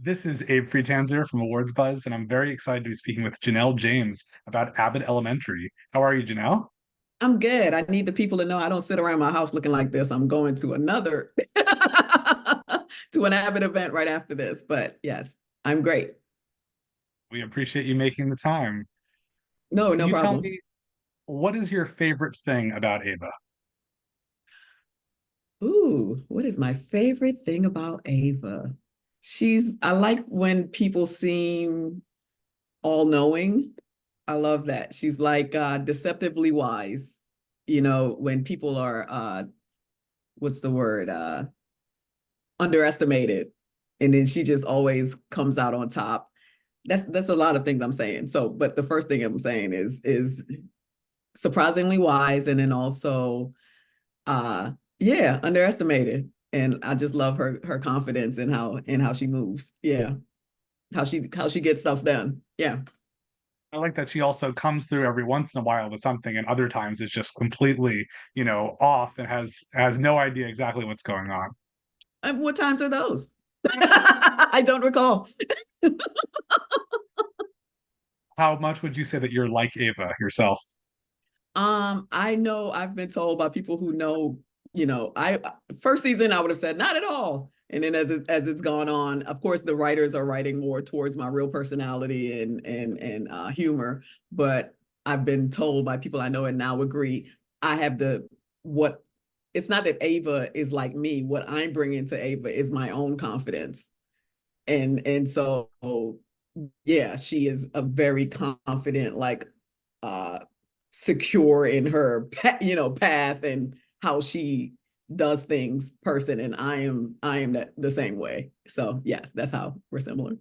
This is Abe Friedtanzer from Awards Buzz, and I'm very excited to be speaking with Janelle James about Abbott Elementary. How are you, Janelle? I'm good. I need the people to know I don't sit around my house looking like this. I'm going to another to an Abbott event right after this. But yes, I'm great. We appreciate you making the time. No, Can no you tell problem. me what is your favorite thing about Ava? Ooh, what is my favorite thing about Ava? I like when people seem all knowing. I love that. She's like deceptively wise. When people are what's the word? Underestimated. And then she just always comes out on top. That's a lot of things I'm saying. So, but the first thing I'm saying is surprisingly wise, and then also yeah, underestimated. And I just love her confidence and how she moves. Yeah. How she gets stuff done. Yeah. I like that she also comes through every once in a while with something, and other times it's just completely, off and has no idea exactly what's going on. And what times are those? I don't recall. How much would you say that you're like Ava yourself? I know I've been told by people who know, I first season I would have said not at all. And then as it's gone on, of course the writers are writing more towards my real personality and humor, but I've been told by people I know and now agree I have the what it's not that Ava is like me. What I'm bringing to Ava is my own confidence. And so yeah, she is a very confident, like uh secure in her path and how she does things person, and I am the same way. So yes, that's how we're similar.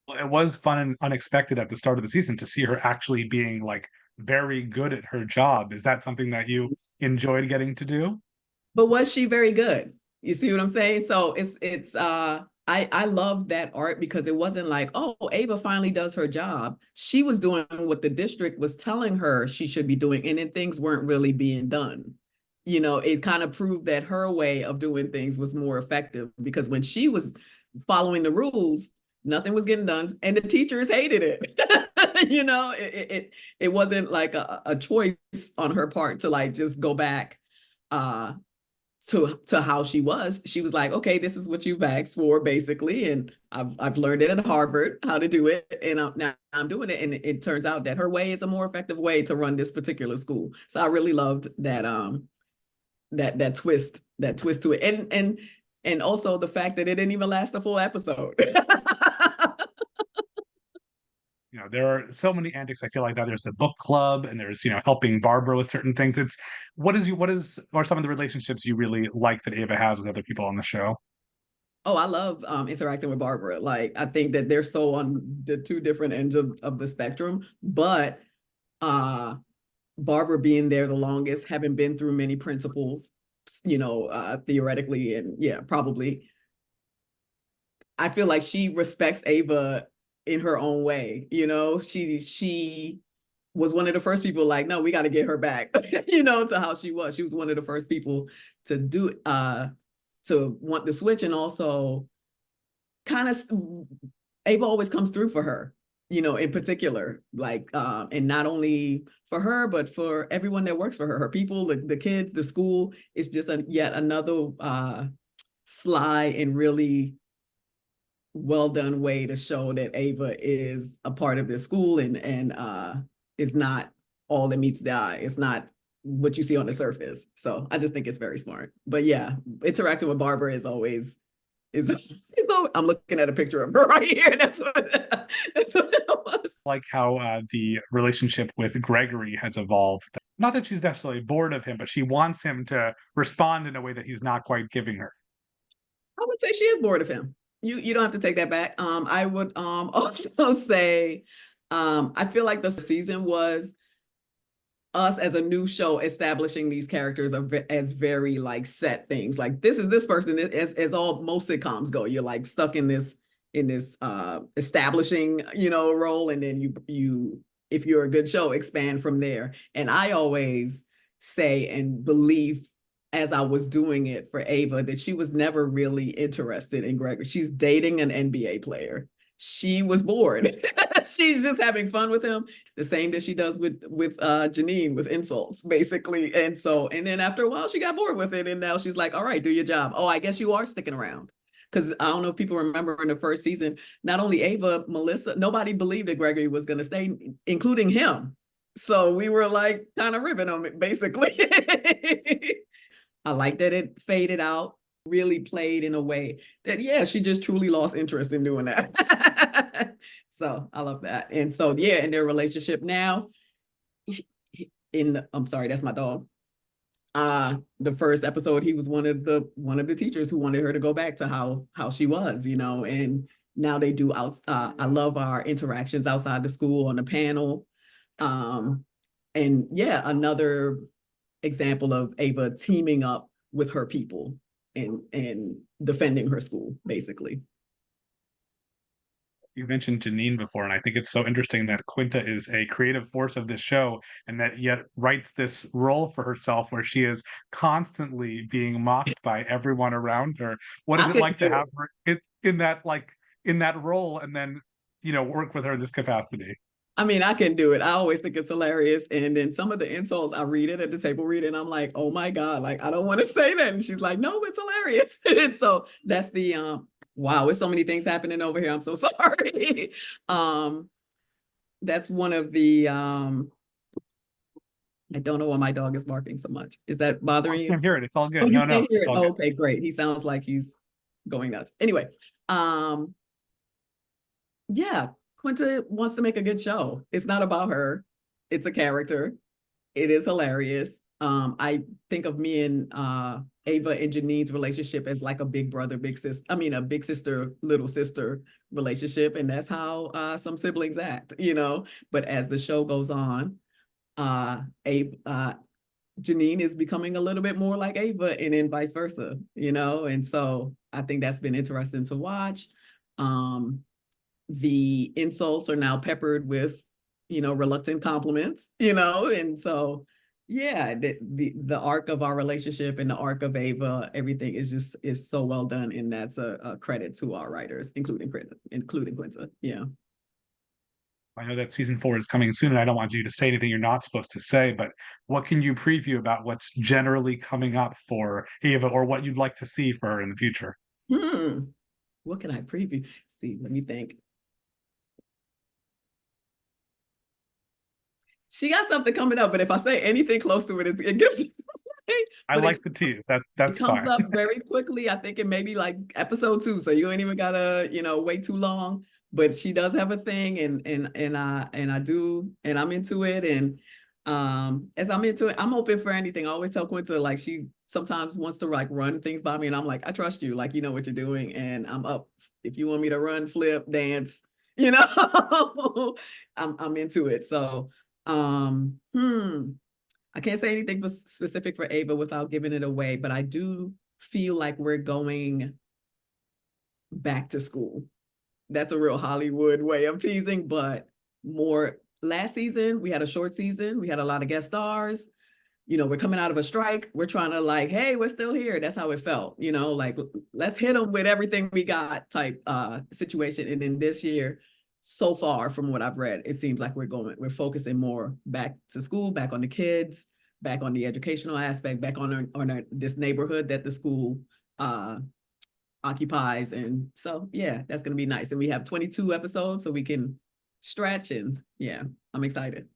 Well, it was fun and unexpected at the start of the season to see her actually being like very good at her job. Is that something that you enjoyed getting to do? But was she very good? You see what I'm saying? So it's I love that art because it wasn't like, oh, Ava finally does her job. She was doing what the district was telling her she should be doing, and then things weren't really being done. It kind of proved that her way of doing things was more effective because when she was following the rules, nothing was getting done, and the teachers hated it. It wasn't like a choice on her part to like just go back uh to how she was. She was like, okay, this is what you've asked for, basically, and I've learned it at Harvard how to do it, and now I'm doing it. And it turns out that her way is a more effective way to run this particular school. So I really loved that twist to it, and also the fact that it didn't even last a full episode. There are so many antics. I feel like now there's the book club and there's, helping Barbara with certain things. It's what are some of the relationships you really like that Ava has with other people on the show? Oh, I love interacting with Barbara. Like, I think that they're so on the two different ends of the spectrum, but uh Barbara being there the longest, having been through many principals, theoretically, and yeah, probably. I feel like she respects Ava in her own way. She was one of the first people like, no, we got to get her back, to how she was. She was one of the first people to do to want the switch, and also kind of Ava always comes through for her, in particular, like, and not only for her, but for everyone that works for her, her people, the kids, the school. It's just yet another sly and really well done way to show that Ava is a part of this school, and is not all that meets the eye. It's not what you see on the surface. So I just think it's very smart. But yeah, interacting with Barbara is always I'm looking at a picture of her right here. That's what it was. Like how the relationship with Gregory has evolved. Not that she's necessarily bored of him, but she wants him to respond in a way that he's not quite giving her. I would say she is bored of him. You don't have to take that back. I would also say I feel like the season was us as a new show establishing these characters as very like set things. Like, this is this person, as all most sitcoms go. You're like stuck in this establishing, role, and then you if you're a good show, expand from there. And I always say and believe as I was doing it for Ava that she was never really interested in Gregory. She's dating an NBA player. She was bored. She's just having fun with him, the same that she does with Janine with insults, basically. And then after a while, she got bored with it, and now she's like, "All right, do your job." Oh, I guess you are sticking around. Because I don't know if people remember in the first season, not only Ava, Melissa, nobody believed that Gregory was going to stay, including him. So we were like kind of ribbing him, basically. I like that it faded out, really played in a way that, yeah, she just truly lost interest in doing that. So I love that. And so, yeah, in their relationship now, I'm sorry, that's my dog. The first episode, he was one of the teachers who wanted her to go back to how she was, and now they do I love our interactions outside the school on the panel. And yeah, another example of Ava teaming up with her people and defending her school, basically. You mentioned Janine before, and I think it's so interesting that Quinta is a creative force of this show and that yet writes this role for herself where she is constantly being mocked by everyone around her. What is I it could like to do have it. her in that role and then work with her in this capacity? I mean, I can do it. I always think it's hilarious. And then some of the insults, I read it at the table read, and I'm like, oh my God, like I don't want to say that. And she's like, no, it's hilarious. And so that's the wow, there's so many things happening over here. I'm so sorry. That's one of the I don't know why my dog is barking so much. Is that I bothering you? can't hear it. It's all Oh, good. you No, no, can't hear it's it. all Oh, good. okay, great. He sounds like he's going nuts. Anyway, um, yeah, Quinta wants to make a good show. It's not about her. It's a character. It is hilarious. I think of me and Ava and Janine's relationship as like a big brother, big sister. I mean, a big sister, little sister relationship, and that's how some siblings act, But as the show goes on, Ava, Janine is becoming a little bit more like Ava, and then vice versa, And so I think that's been interesting to watch. Um, the insults are now peppered with reluctant compliments, and so yeah, the arc of our relationship and the arc of Ava, everything is so well done, and that's a credit to our writers, including Quinta. Yeah. I know that season 4 is coming soon, and I don't want you to say anything you're not supposed to say, but what can you preview about what's generally coming up for Ava or what you'd like to see for her in the future? Hmm. What can I preview? See, let me think. She got something coming up, but if I say anything close to it, it gives. I But like the tease. it That's comes fine. up very quickly. I think it may be like episode 2, so you ain't even gotta, wait too long. But she does have a thing, and I do, and I'm into it. And as I'm into it, I'm open for anything. I always tell Quinta like she sometimes wants to like run things by me, and I'm like, I trust you, like you know what you're doing, and I'm up. If you want me to run, flip, dance, I'm into it. So I can't say anything specific for Ava without giving it away, but I do feel like we're going back to school. That's a real Hollywood way of teasing, but more last season, we had a short season. We had a lot of guest stars. We're coming out of a strike. We're trying to like, hey, we're still here. That's how it felt, like let's hit them with everything we got type situation. And then this year, so far from what I've read, it seems like we're focusing more back to school, back on the kids, back on the educational aspect, back on this neighborhood that the school occupies. And so, yeah, that's going to be nice. And we have 22 episodes, so we can stretch, and yeah, I'm excited.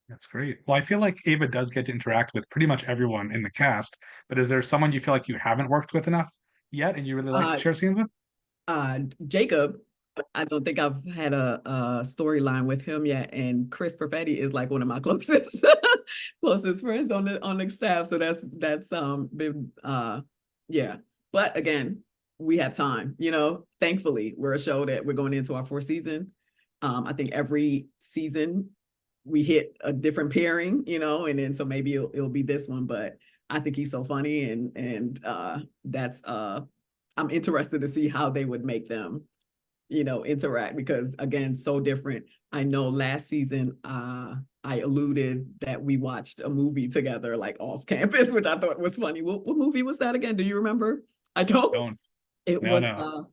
That's great. Well, I feel like Ava does get to interact with pretty much everyone in the cast, but is there someone you feel like you haven't worked with enough yet and you really like to Uh, share scenes with? Jacob, I don't think I've had a storyline with him yet, and Chris Perfetti is like one of my closest closest friends on the staff. So that's been yeah. But again, we have time. Thankfully, we're a show that we're going into our 4th season. I think every season we hit a different pairing, and then so maybe it'll be this one, but I think he's so funny, and that's I'm interested to see how they would make them interact, because again, so different. I know last season, I alluded that we watched a movie together, like off campus, which I thought was funny. What movie was that again? Do you remember? I don't. Don't. It No, was no.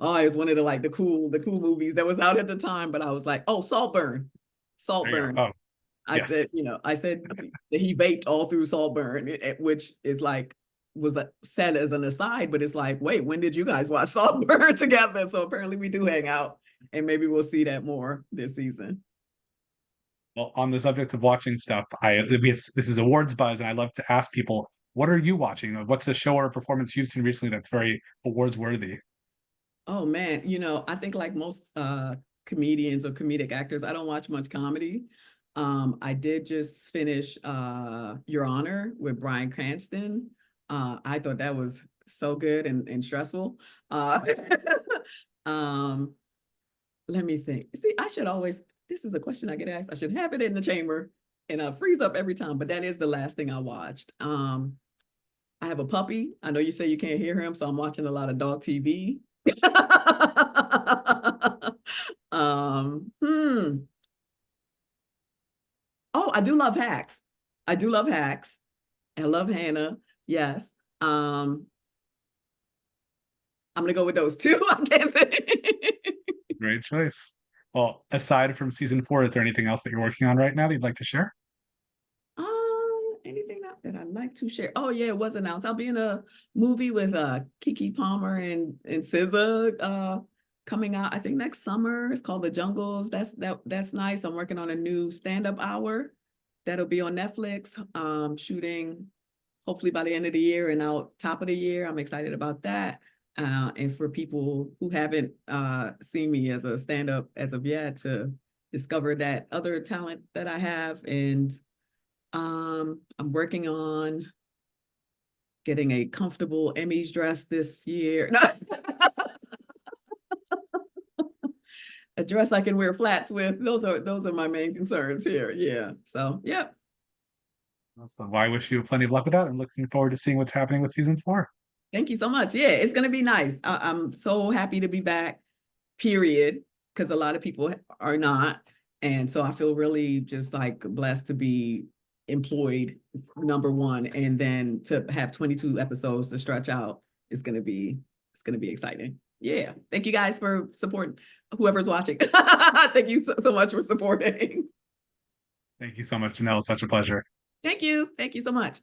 oh, it was one of the cool movies that was out at the time, but I was like, oh, Saltburn. There you go. Saltburn. Oh, yes. I said that he vaped all through Saltburn, which is like was said as an aside, but it's like, wait, when did you guys watch Saltburn together? So apparently we do hang out, and maybe we'll see that more this season. Well, on the subject of watching stuff, this is awards buzz, and I love to ask people, what are you watching? What's a show or a performance you've seen recently that's very awards worthy? Oh man, I think like most comedians or comedic actors, I don't watch much comedy. I did just finish Your Honor with Bryan Cranston. I thought that was so good and stressful. um, Let me think. See, this is a question I get asked. I should have it in the chamber and I freeze up every time, but that is the last thing I watched. I have a puppy. I know you say you can't hear him, so I'm watching a lot of dog TV. um, hmm. Oh, I do love Hacks. I do love Hacks. I love Hannah. Yes. I'm gonna go with those two. I can't think. Great choice. Well, aside from season 4, is there anything else that you're working on right now that you'd like to share? Anything that I'd like to share? Oh yeah, it was announced. I'll be in a movie with Keke Palmer and SZA coming out, I think next summer. It's called The Jungles. That's nice. I'm working on a new stand-up hour that'll be on Netflix. Shooting hopefully by the end of the year and out top of the year. I'm excited about that. And for people who haven't seen me as a stand-up as of yet, to discover that other talent that I have. And I'm working on getting a comfortable Emmys dress this year. A dress I can wear flats with. Those are my main concerns here. Yeah. So yeah. So I wish you plenty of luck with that. I'm looking forward to seeing what's happening with season 4. Thank you so much. Yeah, it's gonna be nice. I'm so happy to be back, period, because a lot of people are not. And so I feel really just like blessed to be employed, number one, and then to have 22 episodes to stretch out is gonna be exciting. Yeah. Thank you guys for supporting whoever's watching. Thank you so much for supporting. Thank you so much, Janelle. Such a pleasure. Thank you. Thank you so much.